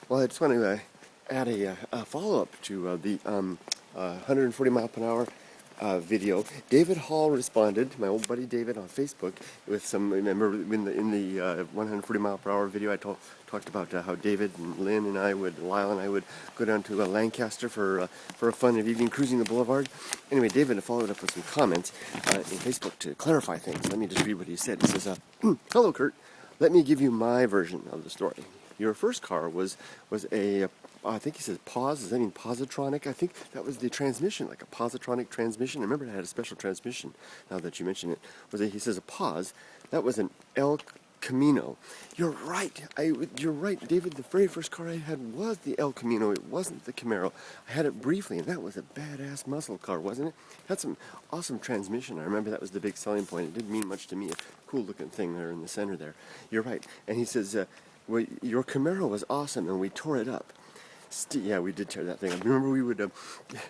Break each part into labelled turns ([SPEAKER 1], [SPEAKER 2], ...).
[SPEAKER 1] Well, I just want to add a follow-up to the 140 mile per hour video. David Hall responded, my old buddy David, on Facebook with some. Remember in the 140 mile per hour video, I talked about how David and Lynn and Lyle and I would go down to Lancaster for a fun evening cruising the boulevard. Anyway, David followed up with some comments in Facebook to clarify things. Let me just read what he said. He says, "Hello, Kurt. Let me give you my version of the story. Your first car was a, I think he says pause, does that mean positronic? I think that was the transmission, like a positronic transmission. I remember it had a special transmission, now that you mention it. He says a pause, that was an El Camino. You're right, you're right, David, the very first car I had was the El Camino, it wasn't the Camaro. I had it briefly, and that was a badass muscle car, wasn't it? Had some awesome transmission. I remember that was the big selling point. It didn't mean much to me, a cool looking thing there in the center there. You're right. And he says, well, your Camaro was awesome, and we tore it up. Yeah, we did tear that thing up. Remember, we would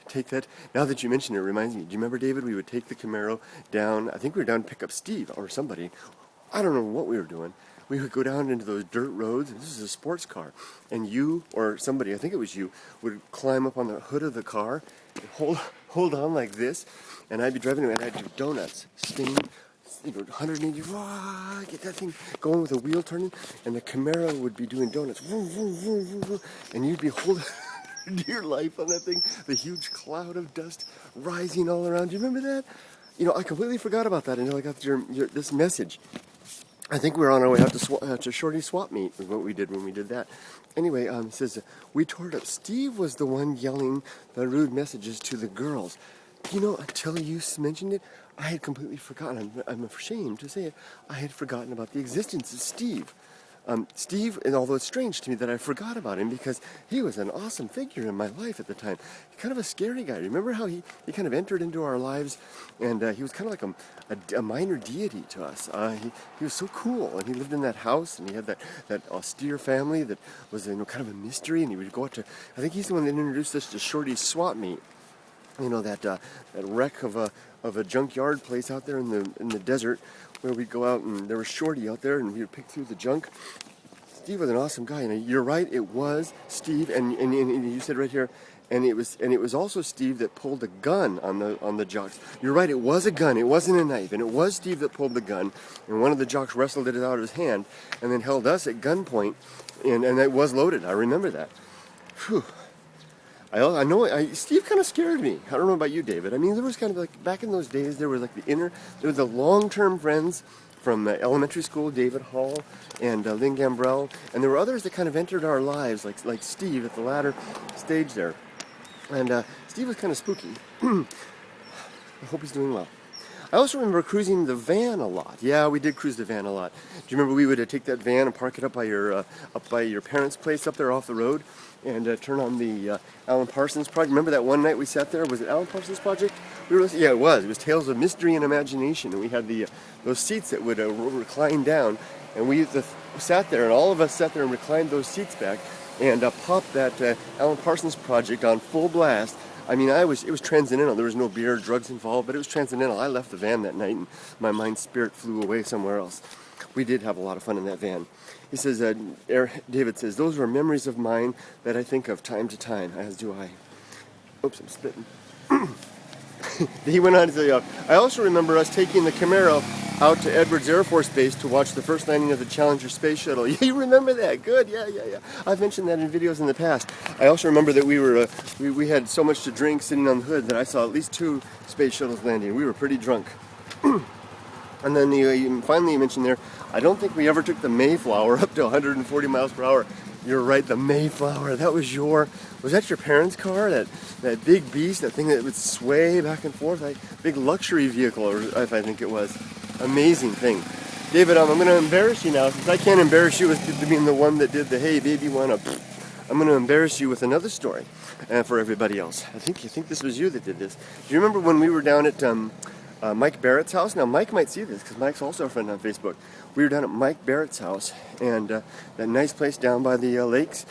[SPEAKER 1] take that. Now that you mention it, it reminds me. Do you remember, David? We would take the Camaro down. I think we were down to pick up Steve or somebody. I don't know what we were doing. We would go down into those dirt roads, and this is a sports car. And you or somebody, I think it was you, would climb up on the hood of the car and hold on like this, and I'd be driving, and I'd do donuts, spinning. 180, get that thing going with the wheel turning, and the Camaro would be doing donuts, and you'd be holding dear life on that thing, the huge cloud of dust rising all around. Do you remember that? I completely forgot about that until I got this message. I think we were on our way out to Shorty Swap Meet, is what we did when we did that. Anyway, it says, we tore it up. Steve was the one yelling the rude messages to the girls. Until you mentioned it, I had completely forgotten. I'm ashamed to say it. I had forgotten about the existence of Steve. Steve, and although it's strange to me that I forgot about him because he was an awesome figure in my life at the time. Kind of a scary guy. Remember how he kind of entered into our lives, and he was kind of like a minor deity to us. He was so cool, and he lived in that house, and he had that austere family that was kind of a mystery, and he would go out to, I think he's the one that introduced us to Shorty's Swap Meet. That wreck of a junkyard place out there in the desert, where we'd go out, and there was Shorty out there, and we would pick through the junk. Steve was an awesome guy, and you're right, it was Steve, and you said right here, and it was also Steve that pulled a gun on the jocks. You're right, it was a gun, it wasn't a knife, and it was Steve that pulled the gun, and one of the jocks wrestled it out of his hand, and then held us at gunpoint, and it was loaded. I remember that. Whew. I know, Steve kind of scared me. I don't know about you, David. I mean, there was kind of like, back in those days, there were the long-term friends from elementary school, David Hall and Lynn Gambrell, and there were others that kind of entered our lives, like Steve at the latter stage there. And Steve was kind of spooky. I hope he's doing well. I also remember cruising the van a lot. Yeah, we did cruise the van a lot. Do you remember we would take that van and park it up by your parents' place up there off the road, and turn on the Alan Parsons Project? Remember that one night we sat there? Was it Alan Parsons Project? Yeah, it was. It was Tales of Mystery and Imagination, and we had those seats that would recline down, and we sat there, and all of us sat there and reclined those seats back, and popped that Alan Parsons Project on full blast. I mean, it was transcendental. There was no beer or drugs involved, but it was transcendental. I left the van that night, and my mind spirit flew away somewhere else. We did have a lot of fun in that van. He says, David says, those were memories of mine that I think of time to time, as do I. Oops, I'm spitting. He went on to say, I also remember us taking the Camaro out to Edwards Air Force Base to watch the first landing of the Challenger space shuttle. You remember that? Good, yeah. I've mentioned that in videos in the past. I also remember that we had so much to drink sitting on the hood that I saw at least 2 space shuttles landing. We were pretty drunk. And then finally you mentioned there, I don't think we ever took the Mayflower up to 140 miles per hour. You're right, the Mayflower. Was that your parents' car? That big beast, that thing that would sway back and forth? That big luxury vehicle, or if I think it was. Amazing thing. David, I'm going to embarrass you now, since I can't embarrass you with being the one that did the hey baby one. I'm going to embarrass you with another story for everybody else. I think this was you that did this. Do you remember when we were down at Mike Barrett's house? Now, Mike might see this, because Mike's also a friend on Facebook. We were down at Mike Barrett's house, and that nice place down by the lakes.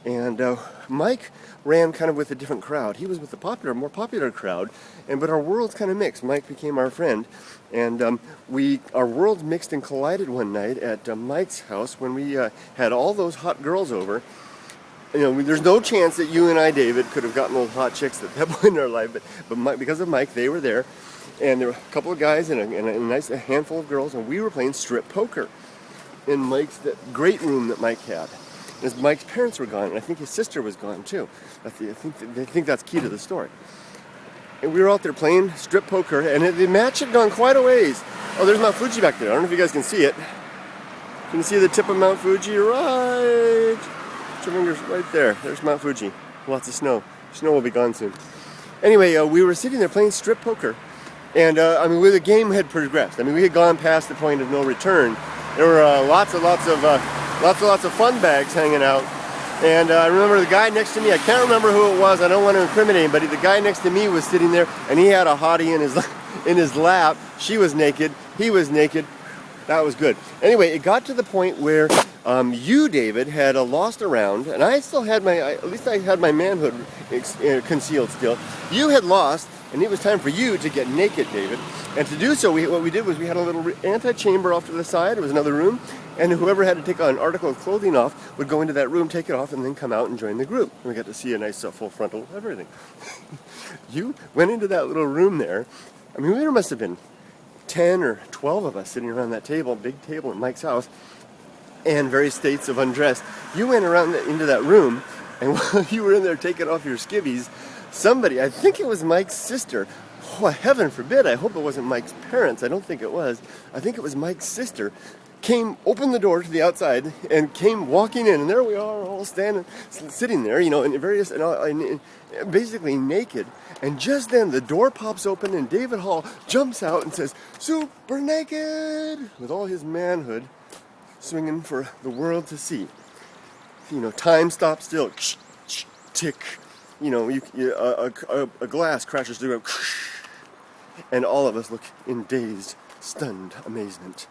[SPEAKER 1] And Mike ran kind of with a different crowd. He was with the more popular crowd, but our worlds kind of mixed. Mike became our friend, and our worlds mixed and collided one night at Mike's house when we had all those hot girls over. there's no chance that you and I, David, could have gotten those hot chicks at that point in our life, but because of Mike, they were there, and there were a couple of guys and a handful of girls, and we were playing strip poker in Mike's great room that Mike had. As Mike's parents were gone, and I think his sister was gone too. I think that's key to the story. And we were out there playing strip poker, and the match had gone quite a ways. Oh, there's Mount Fuji back there. I don't know if you guys can see it. Can you see the tip of Mount Fuji? Right. Put your fingers right there. There's Mount Fuji. Lots of snow. Snow will be gone soon. Anyway, we were sitting there playing strip poker, and the game had progressed. We had gone past the point of no return. There were lots of fun bags hanging out. And I remember the guy next to me, I can't remember who it was, I don't want to incriminate him, but the guy next to me was sitting there, and he had a hottie in his lap. She was naked, he was naked. That was good. Anyway, it got to the point where you, David, had lost a round, and I still had at least I had my manhood concealed still. You had lost, and it was time for you to get naked, David. And to do so, what we did was we had a little antechamber off to the side. It was another room, and whoever had to take an article of clothing off would go into that room, take it off, and then come out and join the group. And we got to see a nice full frontal everything. You went into that little room there. There must have been 10 or 12 of us sitting around that table, big table in Mike's house, and various states of undress. You went around into that room, and while you were in there taking off your skivvies, somebody, I think it was Mike's sister, oh, heaven forbid, I hope it wasn't Mike's parents, I don't think it was, I think it was Mike's sister, opened the door to the outside, and came walking in, and there we are, all sitting there, in basically naked, and just then the door pops open, and David Hall jumps out and says, "Super naked," with all his manhood swinging for the world to see. Time stops still, tick, a glass crashes through, and all of us look in dazed, stunned amazement.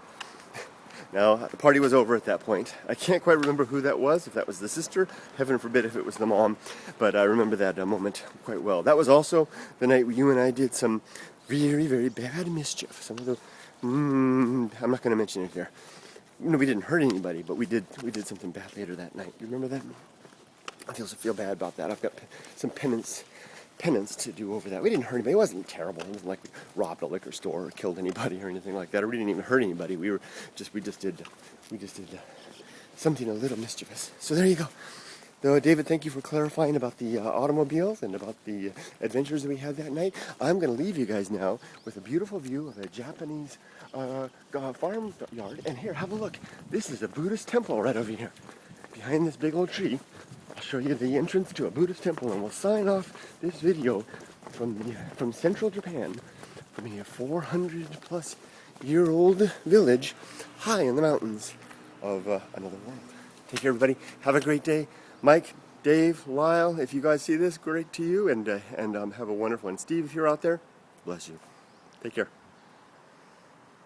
[SPEAKER 1] Now, the party was over at that point. I can't quite remember who that was, if that was the sister. Heaven forbid if it was the mom. But I remember that moment quite well. That was also the night you and I did some very, very bad mischief. Some of the... I'm not going to mention it here. We didn't hurt anybody, but we did something bad later that night. You remember that? I feel bad about that. I've got some penance to do over that. We didn't hurt anybody. It wasn't terrible. It wasn't like we robbed a liquor store or killed anybody or anything like that. Or we didn't even hurt anybody. We just did something a little mischievous. So there you go. Though, David, thank you for clarifying about the automobiles and about the adventures that we had that night. I'm going to leave you guys now with a beautiful view of a Japanese farm yard. And here, have a look. This is a Buddhist temple right over here. Behind this big old tree, I'll show you the entrance to a Buddhist temple, and we'll sign off this video from central Japan, from a 400-plus-year-old village high in the mountains of another world. Take care, everybody. Have a great day. Mike, Dave, Lyle, if you guys see this, great to you, and have a wonderful one. Steve, if you're out there, bless you. Take care.